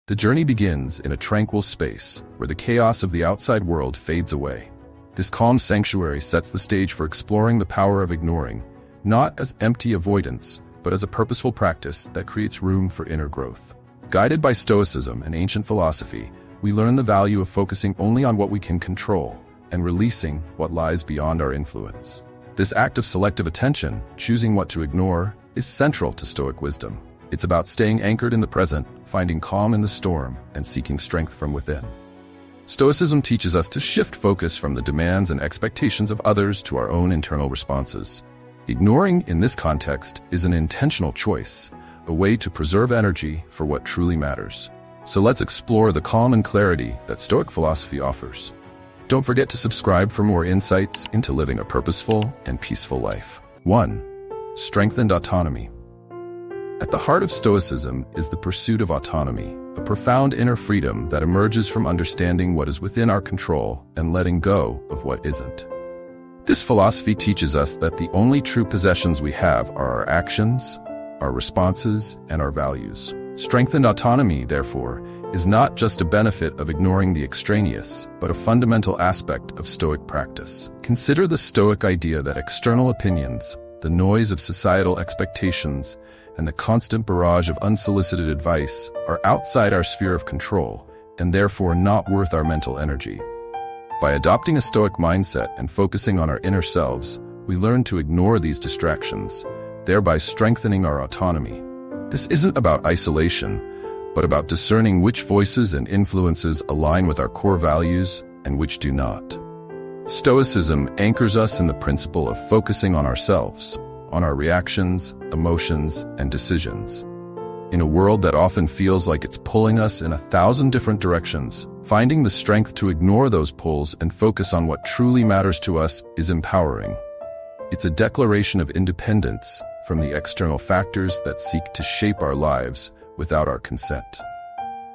The journey begins in a tranquil space where the chaos of the outside world fades away. This calm sanctuary sets the stage for exploring the power of ignoring, not as empty avoidance, but as a purposeful practice that creates room for inner growth. Guided by Stoicism and ancient philosophy, we learn the value of focusing only on what we can control and releasing what lies beyond our influence. This act of selective attention, choosing what to ignore, is central to Stoic wisdom. It's about staying anchored in the present, finding calm in the storm, and seeking strength from within. Stoicism teaches us to shift focus from the demands and expectations of others to our own internal responses. Ignoring, in this context, is an intentional choice, a way to preserve energy for what truly matters. So let's explore the calm and clarity that Stoic philosophy offers. Don't forget to subscribe for more insights into living a purposeful and peaceful life. 1. Strengthened autonomy. At the heart of Stoicism is the pursuit of autonomy, a profound inner freedom that emerges from understanding what is within our control and letting go of what isn't. This philosophy teaches us that the only true possessions we have are our actions, our responses, and our values. Strengthened autonomy, therefore, is not just a benefit of ignoring the extraneous, but a fundamental aspect of Stoic practice. Consider the Stoic idea that external opinions, the noise of societal expectations, and the constant barrage of unsolicited advice are outside our sphere of control, and therefore not worth our mental energy. By adopting a Stoic mindset and focusing on our inner selves, we learn to ignore these distractions, thereby strengthening our autonomy. This isn't about isolation, but about discerning which voices and influences align with our core values and which do not. Stoicism anchors us in the principle of focusing on ourselves, on our reactions, emotions, and decisions. In a world that often feels like it's pulling us in 1,000 different directions, finding the strength to ignore those pulls and focus on what truly matters to us is empowering. It's a declaration of independence from the external factors that seek to shape our lives without our consent.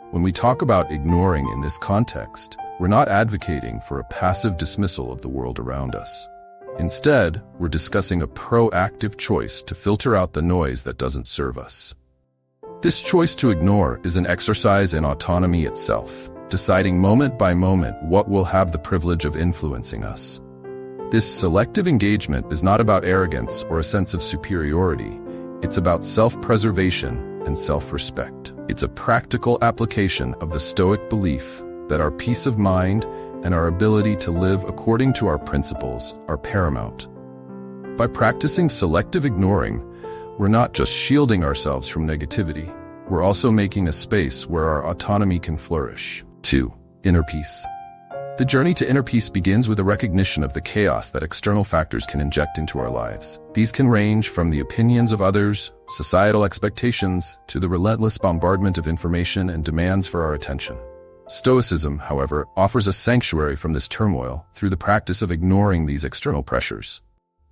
When we talk about ignoring in this context, we're not advocating for a passive dismissal of the world around us. Instead, we're discussing a proactive choice to filter out the noise that doesn't serve us. This choice to ignore is an exercise in autonomy itself, deciding moment by moment what will have the privilege of influencing us. This selective engagement is not about arrogance or a sense of superiority. It's about self-preservation and self-respect. It's a practical application of the Stoic belief that our peace of mind and our ability to live according to our principles are paramount. By practicing selective ignoring, we're not just shielding ourselves from negativity, we're also making a space where our autonomy can flourish. 2. Inner peace. The journey to inner peace begins with a recognition of the chaos that external factors can inject into our lives. These can range from the opinions of others, societal expectations, to the relentless bombardment of information and demands for our attention. Stoicism, however, offers a sanctuary from this turmoil through the practice of ignoring these external pressures.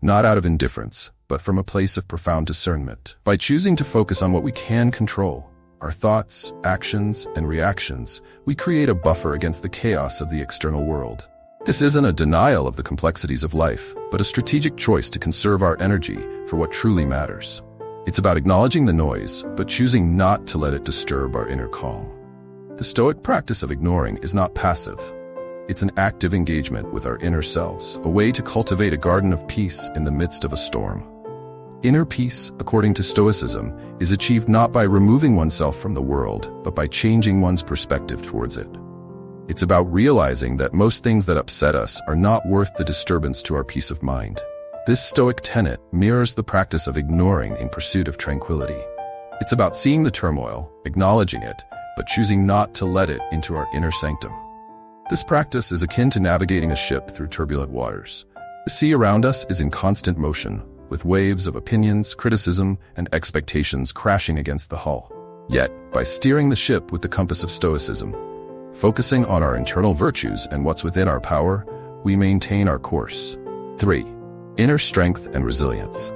Not out of indifference, but from a place of profound discernment. By choosing to focus on what we can control, our thoughts, actions, and reactions, we create a buffer against the chaos of the external world. This isn't a denial of the complexities of life, but a strategic choice to conserve our energy for what truly matters. It's about acknowledging the noise, but choosing not to let it disturb our inner calm. The Stoic practice of ignoring is not passive. It's an active engagement with our inner selves, a way to cultivate a garden of peace in the midst of a storm. Inner peace, according to Stoicism, is achieved not by removing oneself from the world, but by changing one's perspective towards it. It's about realizing that most things that upset us are not worth the disturbance to our peace of mind. This Stoic tenet mirrors the practice of ignoring in pursuit of tranquility. It's about seeing the turmoil, acknowledging it, but choosing not to let it into our inner sanctum. This practice is akin to navigating a ship through turbulent waters. The sea around us is in constant motion, with waves of opinions, criticism, and expectations crashing against the hull. Yet, by steering the ship with the compass of Stoicism, focusing on our internal virtues and what's within our power, we maintain our course. 3. Inner strength and resilience.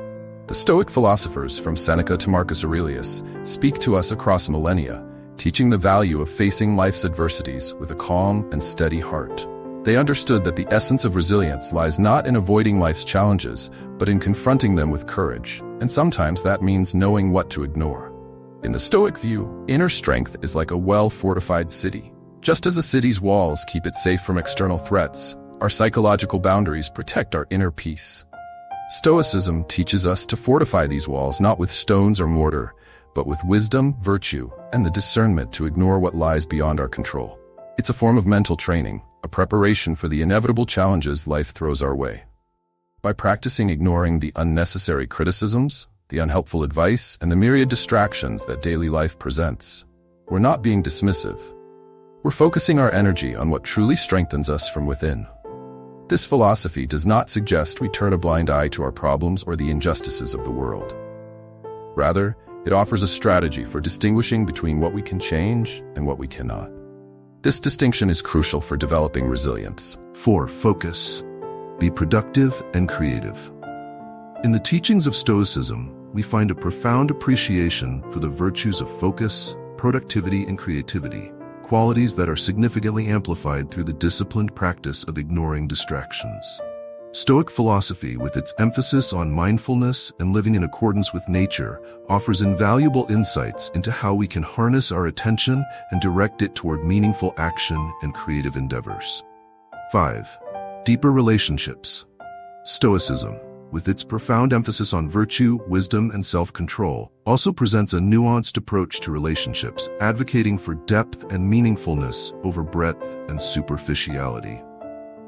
The Stoic philosophers, from Seneca to Marcus Aurelius, speak to us across millennia, teaching the value of facing life's adversities with a calm and steady heart. They understood that the essence of resilience lies not in avoiding life's challenges, but in confronting them with courage, and sometimes that means knowing what to ignore. In the Stoic view, inner strength is like a well-fortified city. Just as a city's walls keep it safe from external threats, our psychological boundaries protect our inner peace. Stoicism teaches us to fortify these walls not with stones or mortar, but with wisdom, virtue, and the discernment to ignore what lies beyond our control. It's a form of mental training, a preparation for the inevitable challenges life throws our way. By practicing ignoring the unnecessary criticisms, the unhelpful advice, and the myriad distractions that daily life presents, we're not being dismissive. We're focusing our energy on what truly strengthens us from within. This philosophy does not suggest we turn a blind eye to our problems or the injustices of the world. Rather, it offers a strategy for distinguishing between what we can change and what we cannot. This distinction is crucial for developing resilience. 4. Focus. Be productive and creative. In the teachings of Stoicism, we find a profound appreciation for the virtues of focus, productivity, and creativity, qualities that are significantly amplified through the disciplined practice of ignoring distractions. Stoic philosophy, with its emphasis on mindfulness and living in accordance with nature, offers invaluable insights into how we can harness our attention and direct it toward meaningful action and creative endeavors. 5. Deeper relationships. Stoicism, with its profound emphasis on virtue, wisdom, and self-control, also presents a nuanced approach to relationships, advocating for depth and meaningfulness over breadth and superficiality.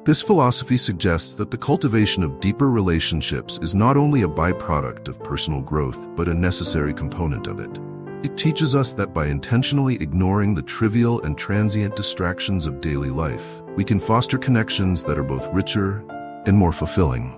This philosophy suggests that the cultivation of deeper relationships is not only a byproduct of personal growth, but a necessary component of it. It teaches us that by intentionally ignoring the trivial and transient distractions of daily life, we can foster connections that are both richer and more fulfilling.